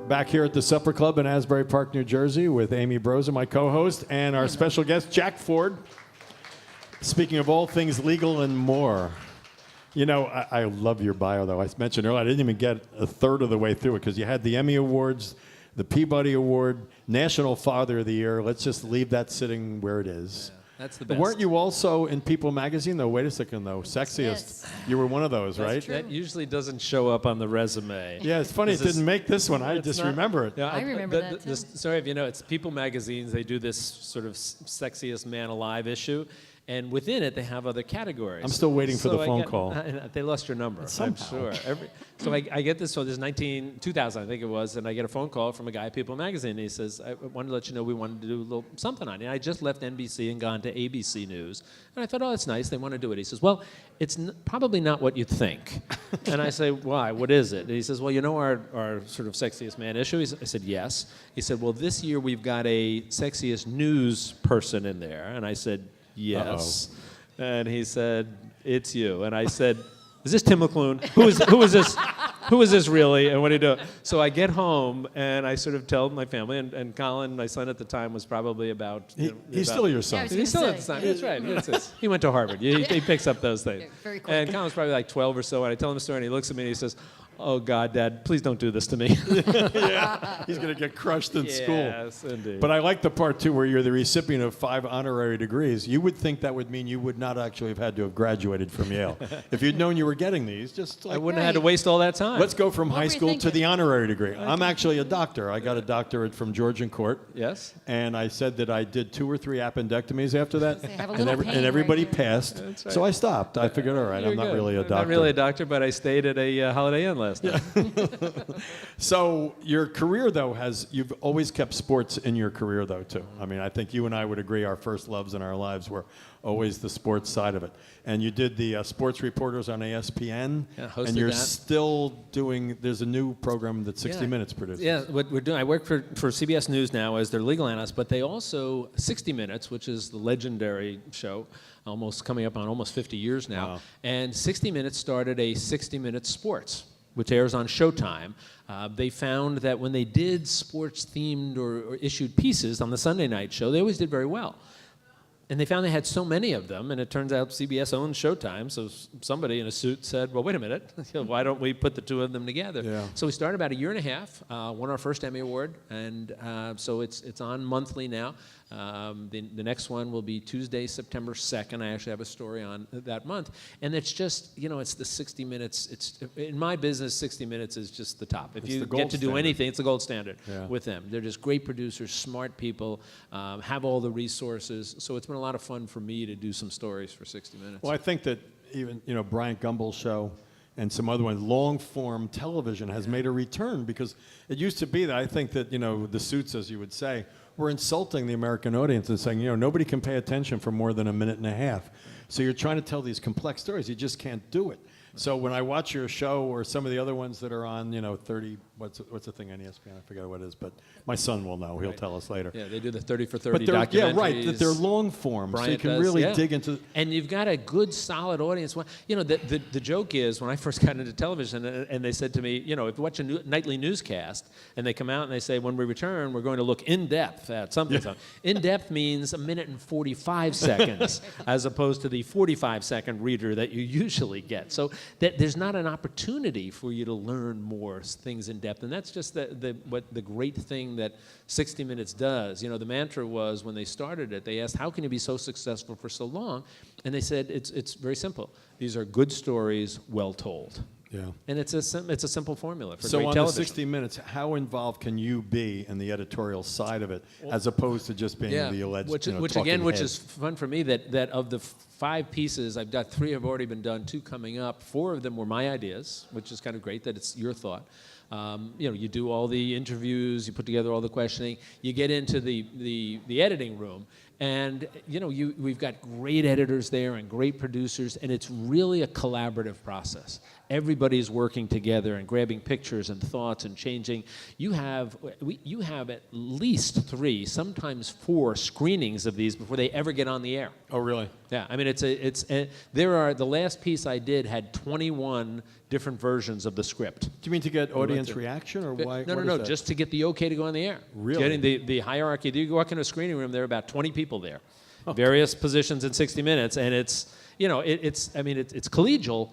Back here at the Supper Club in Asbury Park, New Jersey, with Amy Broza, my co-host, and our special guest, Jack Ford. Speaking of all things legal and more. You know, I love your bio, though. I mentioned earlier, I didn't even get a third of the way through it because you had the Emmy Awards, the Peabody Award, National Father of the Year. Let's just leave that sitting where it is. Yeah, that's the best. Weren't you also in People magazine, though? Wait a second, though. Sexiest. Yes. You were one of those, That's right? true. That usually doesn't show up on the resume. Yeah, it's funny it didn't make this one. I just remember it. Yeah, I remember that, too. Sorry if you know, it's People magazines. They do this sort of sexiest man alive issue. And within it, they have other categories. I'm still waiting for the phone call. They lost your number, Somehow. I'm sure. So I get this, so this is 2000, I think it was, and I get a phone call from a guy at People Magazine, and he says, I wanted to let you know we wanted to do a little something on it. And I just left NBC and gone to ABC News. And I thought, oh, that's nice, they want to do it. He says, well, it's probably not what you think. And I say, why? What is it? And he says, well, you know our sort of sexiest man issue? I said, yes. He said, well, this year we've got a sexiest news person in there. And I said, yes. Uh-oh. And he said, it's you. And I said, is this Tim McLoone? Who is this? Who is this really? And what do you do? So I get home and I sort of tell my family, and Colin, my son at the time, was probably about... He's still your son. Yeah, He's still at the time. That's right. He went to Harvard. He picks up those things. Yeah, very quick. And Colin's probably like 12 or so, and I tell him a story, and he looks at me and he says, oh, God, Dad, please don't do this to me. Yeah, he's going to get crushed in school. Yes, indeed. But I like the part, too, where you're the recipient of 5 honorary degrees. You would think that would mean you would not actually have had to have graduated from Yale. If you'd known you were getting these, just like... I wouldn't have had to waste all that time. Let's go from What high were you school to thinking? the honorary degree. I'm actually a doctor. I got a doctorate from Georgian Court. Yes? And I said that I did 2 or 3 appendectomies after that. So you have a and, little pain and everybody right there. passed. That's right. So I stopped. I figured, all right, You're I'm not good. really a I'm doctor. not really a doctor, but I stayed at a Holiday Inn last night. So your career, though, you've always kept sports in your career, though, too. I mean, I think you and I would agree our first loves in our lives were always the sports side of it. And you did the sports reporters on ESPN. Yeah, hosted and you're that. still doing, there's a new program that 60 Minutes produces. Yeah, what we're doing, I work for CBS News now as their legal analyst, but they also, 60 Minutes, which is the legendary show, coming up on almost 50 years now, Wow. and 60 Minutes started a 60 Minutes Sports, which airs on Showtime. They found that when they did sports-themed or issued pieces on the Sunday night show, they always did very well. And they found they had so many of them, and it turns out CBS owns Showtime, so somebody in a suit said, well, wait a minute, why don't we put the 2 of them together? Yeah. So we started about a year and a half, won our first Emmy Award, and so it's on monthly now. The next one will be Tuesday, September 2nd. I actually have a story on that month. And it's just, it's the 60 minutes. In my business, 60 minutes is just the top. If It's you the get gold to do standard. anything, it's the gold standard Yeah. with them. They're just great producers, smart people, have all the resources. So it's been a lot of fun for me to do some stories for 60 minutes. Well, I think that even, Bryant Gumbel's show and some other ones, long-form television has made a return because it used to be that I think that, the suits, as you would say, were insulting the American audience and saying, nobody can pay attention for more than a minute and a half. So you're trying to tell these complex stories. You just can't do it. So when I watch your show or some of the other ones that are on, 30, what's the thing on ESPN? I forget what it is, but my son will know. He'll tell us later. Yeah, they do the 30 for 30 But documentaries. yeah, right. That they're long form, so you Bryant can does, really yeah. dig into. And you've got a good, solid audience. The joke is when I first got into television, and they said to me, if you watch a nightly newscast, and they come out and they say, when we return, we're going to look in depth at something. Yeah. In depth means 1 minute and 45 seconds, as opposed to the 45-second reader that you usually get. So there's not an opportunity for you to learn more things in depth, and that's just what the great thing that 60 Minutes does. The mantra was when they started it, they asked, how can you be so successful for so long? And they said, it's very simple. These are good stories, well told. Yeah. And it's a simple formula for So great on television. the 60 Minutes, how involved can you be in the editorial side of it, as opposed to just being the alleged, which talking head? is fun for me, that of the 5 pieces, I've got 3 have already been done, 2 coming up. 4 of them were my ideas, which is kind of great that it's your thought. You do all the interviews, you put together all the questioning, you get into the editing room, and we've got great editors there and great producers, and it's really a collaborative process. Everybody's working together and grabbing pictures and thoughts and changing. You have at least 3, sometimes 4 screenings of these before they ever get on the air. Oh, really? Yeah, I mean, there are, the last piece I did had 21 different versions of the script. Do you mean to get audience reaction, or why? No, just to get the okay to go on the air. Really? Getting the hierarchy. You walk into a screening room, there are about 20 people there, various positions in 60 Minutes, and it's collegial,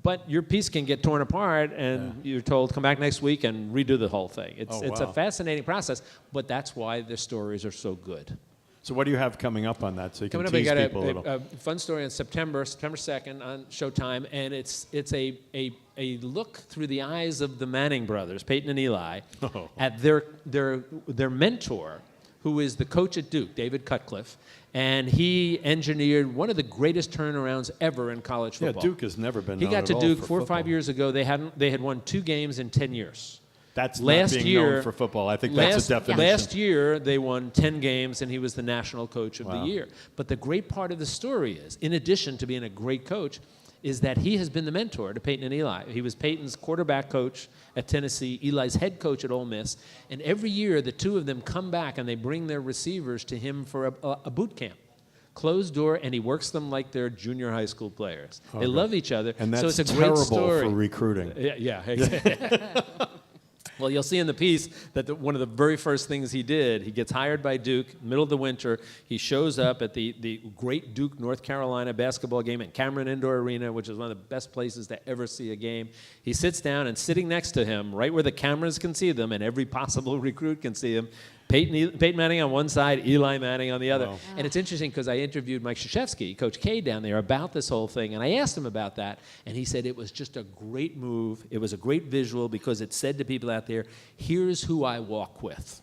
but your piece can get torn apart, and you're told, come back next week and redo the whole thing. It's a fascinating process, but that's why the stories are so good. So what do you have coming up on that? So you can Coming up, tease I got people a little. a fun story on September 2nd on Showtime, and it's a look through the eyes of the Manning brothers, Peyton and Eli, at their mentor, who is the coach at Duke, David Cutcliffe, and he engineered one of the greatest turnarounds ever in college football. Yeah, Duke has never been known He got at to all Duke for 4 or football. 5 years ago. They had won 2 games in 10 years. That's last not being year, known for football. I think that's a definition. Last year, they won 10 games, and he was the national coach of the year. But the great part of the story is, in addition to being a great coach, is that he has been the mentor to Peyton and Eli. He was Peyton's quarterback coach at Tennessee, Eli's head coach at Ole Miss, and every year the two of them come back and they bring their receivers to him for a boot camp. Closed door, and he works them like they're junior high school players. They love each other, And that's so it's a terrible great story. for recruiting. Yeah, exactly. Well, you'll see in the piece that one of the very first things he did, he gets hired by Duke, middle of the winter. He shows up at the great Duke, North Carolina basketball game at Cameron Indoor Arena, which is one of the best places to ever see a game. He sits down, and sitting next to him, right where the cameras can see them and every possible recruit can see him, Peyton Manning on one side, Eli Manning on the other. Wow. And it's interesting because I interviewed Mike Krzyzewski, Coach K, down there about this whole thing, and I asked him about that, and he said it was just a great move. It was a great visual because it said to people out there, here's who I walk with.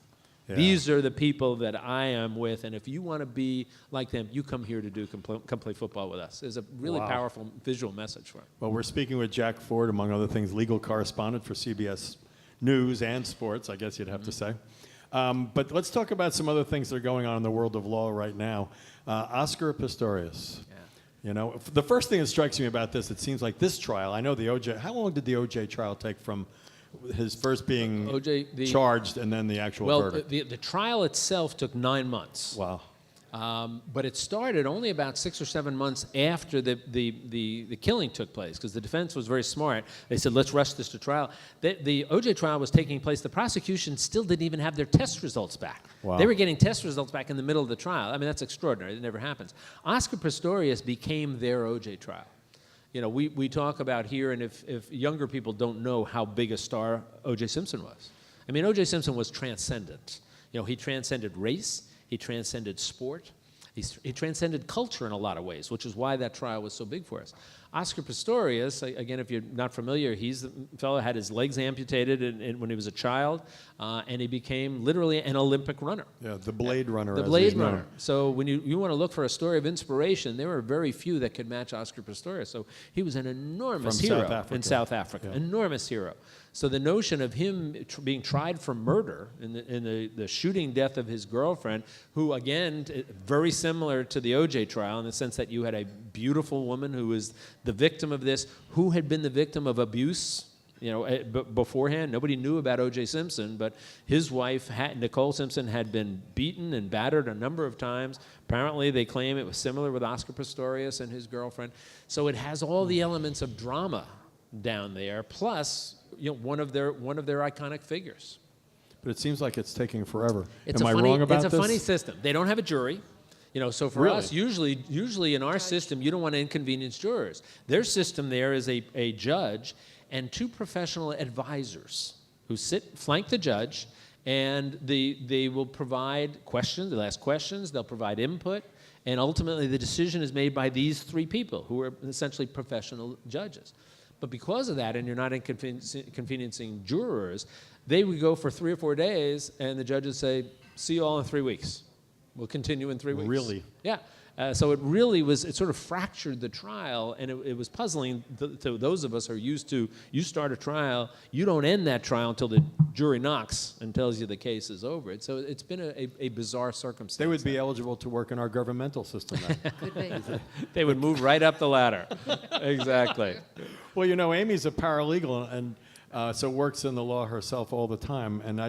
Yeah. These are the people that I am with, and if you want to be like them, you come here to do come play football with us. It's a really powerful visual message for him. Well, we're speaking with Jack Ford, among other things, legal correspondent for CBS News and Sports, I guess you'd have to say. But let's talk about some other things that are going on in the world of law right now. Oscar Pistorius. Yeah. You know, the first thing that strikes me about this, it seems like this trial, I know the OJ, how long did the OJ trial take from his first being charged and then the actual verdict? Well, the trial itself took 9 months. Wow. But it started only about 6 or 7 months after the killing took place, because the defense was very smart. They said, let's rush this to trial. The OJ trial was taking place. The prosecution still didn't even have their test results back. Wow. They were getting test results back in the middle of the trial. I mean, that's extraordinary. It never happens. Oscar Pistorius became their OJ trial. You know, we talk about here, and if younger people don't know how big a star O.J. Simpson was. I mean, O.J. Simpson was transcendent. You know, he transcended race. He transcended sport. He transcended culture in a lot of ways, which is why that trial was so big for us. Oscar Pistorius, again, if you're not familiar, he's the fellow who had his legs amputated when he was a child, and he became literally an Olympic runner. Yeah, the Blade Runner. The Blade Runner. So when you want to look for a story of inspiration, there were very few that could match Oscar Pistorius. So he was an enormous hero in South Africa. Yeah. Enormous hero. So the notion of him being tried for murder in the shooting death of his girlfriend, who, again, very similar to the O.J. trial in the sense that you had a beautiful woman who was the victim of this, who had been the victim of abuse, you know, beforehand. Nobody knew about O.J. Simpson, but his wife, Nicole Simpson, had been beaten and battered a number of times. Apparently, they claim it was similar with Oscar Pistorius and his girlfriend. So it has all the elements of drama down there, plus, you know, one of their iconic figures. But it seems like it's taking forever. Am I wrong about this? It's a funny system. They don't have a jury. You know, so for us, usually in our system, you don't want to inconvenience jurors. Their system there is a judge and 2 professional advisors who flank the judge, and they will provide questions. They'll ask questions. They'll provide input. And ultimately, the decision is made by these 3 people who are essentially professional judges. But because of that, and you're not inconveniencing jurors, they would go for 3 or 4 days, and the judges say, see you all in 3 weeks. We'll continue in 3 weeks. Really? Yeah. So it sort of fractured the trial, and it was puzzling to those of us who are used to, you start a trial, you don't end that trial until the jury knocks and tells you the case is over. So it's been a bizarre circumstance. They would be eligible to work in our governmental system then. Could be. They would move right up the ladder. Exactly. Well, you know, Amy's a paralegal and so works in the law herself all the time. And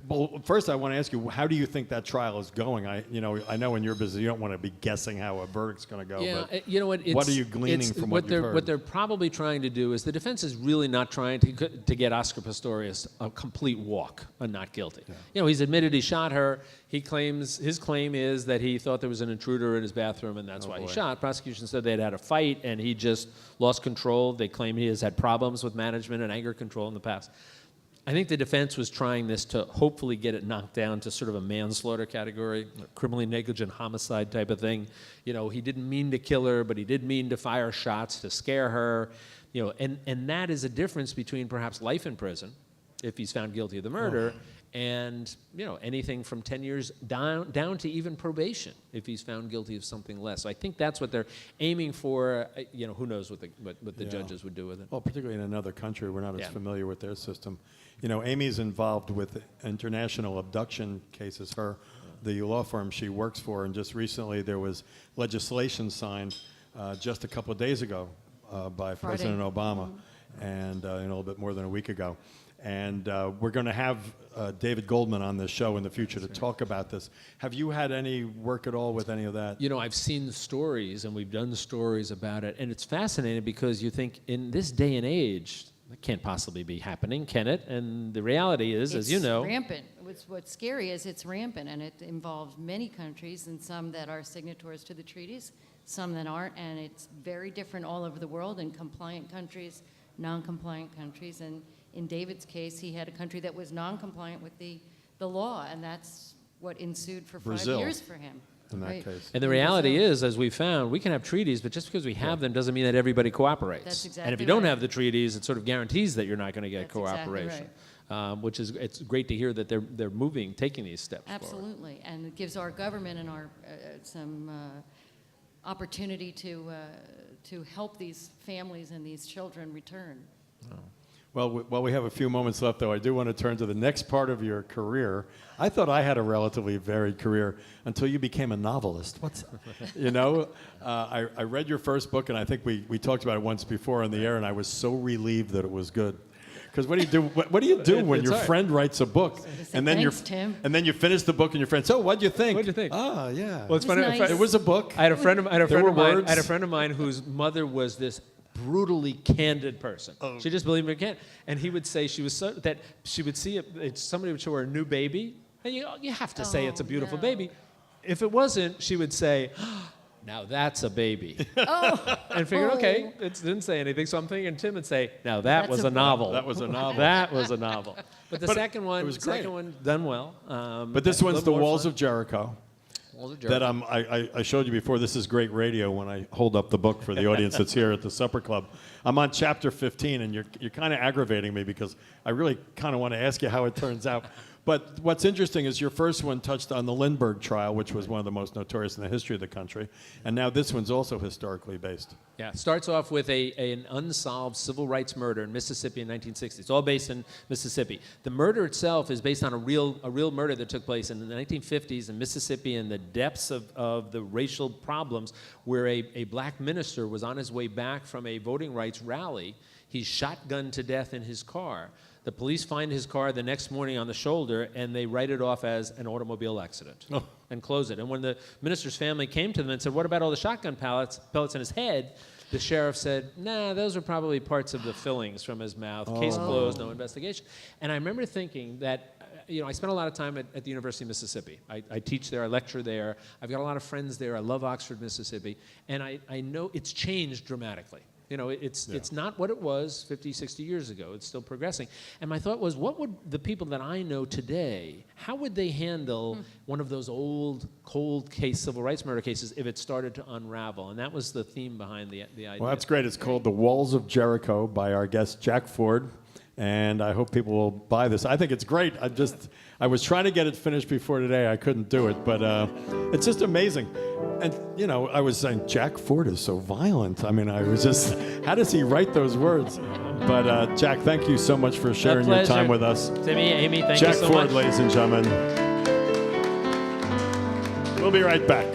Well, first I want to ask you, how do you think that trial is going? I know in your business you don't want to be guessing how a verdict's going to go. Yeah, but you know what? what are you gleaning from what you've heard? What they're probably trying to do is the defense is really not trying to get Oscar Pistorius a complete walk on not guilty. Yeah. You know, he's admitted he shot her. His claim is that he thought there was an intruder in his bathroom and that's why he shot. Prosecution said they'd had a fight and he just lost control. They claim he has had problems with management and anger control in the past. I think the defense was trying this to hopefully get it knocked down to sort of a manslaughter category, criminally negligent homicide type of thing. You know, he didn't mean to kill her, but he did mean to fire shots to scare her. You know, and that is a difference between perhaps life in prison, if he's found guilty of the murder, and you know, anything from 10 years down to even probation if he's found guilty of something less. So I think that's what they're aiming for. You know, who knows what the judges would do with it. Well, particularly in another country, we're not as familiar with their system. You know, Amy's involved with international abduction cases. The law firm she works for, and just recently there was legislation signed just a couple of days ago by President Obama, and a little bit more than a week ago. And we're going to have David Goldman on this show in the future to talk about this. Have you had any work at all with any of that? You know, I've seen the stories, and we've done the stories about it, and it's fascinating because you think in this day and age, that can't possibly be happening, can it? And the reality is, as you know... It's rampant. What's scary is it's rampant, and it involves many countries, and some that are signatories to the treaties, some that aren't, and it's very different all over the world in compliant countries, non-compliant countries, and in David's case, he had a country that was non-compliant with the law, and that's what ensued for Brazil. 5 years for him. In that case. And the reality is, as we found, we can have treaties, but just because we have them doesn't mean that everybody cooperates. That's exactly and if you don't right. have the treaties, it sort of guarantees that you're not going to get That's exactly cooperation. Which is, it's great to hear that they're taking these steps forward. Absolutely, and it gives our government and our some opportunity to help these families and these children return. Oh. Well, while we have a few moments left, though, I do want to turn to the next part of your career. I thought I had a relatively varied career until you became a novelist. You know, I read your first book, and I think we talked about it once before on the air, and I was so relieved that it was good. Because what do you do? What do you do when your friend writes a book, and then and then you finish the book, and your friend, so what'd you think? What'd you think? Ah, yeah. Well, it's funny. Nice. It was a book. I had a friend of mine whose mother was this brutally candid person. She just believed in can. And he would say she was so that she would see somebody would show her a new baby, and you have to say it's a beautiful baby. If it wasn't, she would say, now that's a baby. And figured, okay, it didn't say anything. So I'm thinking Tim would say, now that was a novel. That was a novel. That was a novel. But the second one, done well. But this one's The Walls of Jericho. That That I showed you before. This is great radio when I hold up the book for the audience that's here at the Supper Club. I'm on chapter 15, and you're kind of aggravating me because I really kind of want to ask you how it turns out. But what's interesting is your first one touched on the Lindbergh trial, which was one of the most notorious in the history of the country. And now this one's also historically based. Yeah, it starts off with an unsolved civil rights murder in Mississippi in 1960. It's all based in Mississippi. The murder itself is based on a real murder that took place in the 1950s in Mississippi in the depths of the racial problems, where a black minister was on his way back from a voting rights rally. He's shotgunned to death in his car. The police find his car the next morning on the shoulder, and they write it off as an automobile accident and close it. And when the minister's family came to them and said, what about all the shotgun pellets in his head, the sheriff said, nah, those are probably parts of the fillings from his mouth. Case closed, no investigation. And I remember thinking that, I spent a lot of time at the University of Mississippi. I teach there, I lecture there. I've got a lot of friends there. I love Oxford, Mississippi. And I know it's changed dramatically. It's not what it was 50, 60 years ago. It's still progressing. And my thought was, what would the people that I know today, how would they handle one of those old, cold case civil rights murder cases if it started to unravel? And that was the theme behind the idea. Well, that's great. It's called The Walls of Jericho by our guest, Jack Ford. And I hope people will buy this. I think it's great. I was trying to get it finished before today. I couldn't do it, but it's just amazing. And, I was saying, Jack Ford is so violent. I mean, I was just, how does he write those words? But, Jack, thank you so much for sharing your time with us. Timmy, Amy, thank you so much. Jack Ford, ladies and gentlemen. We'll be right back.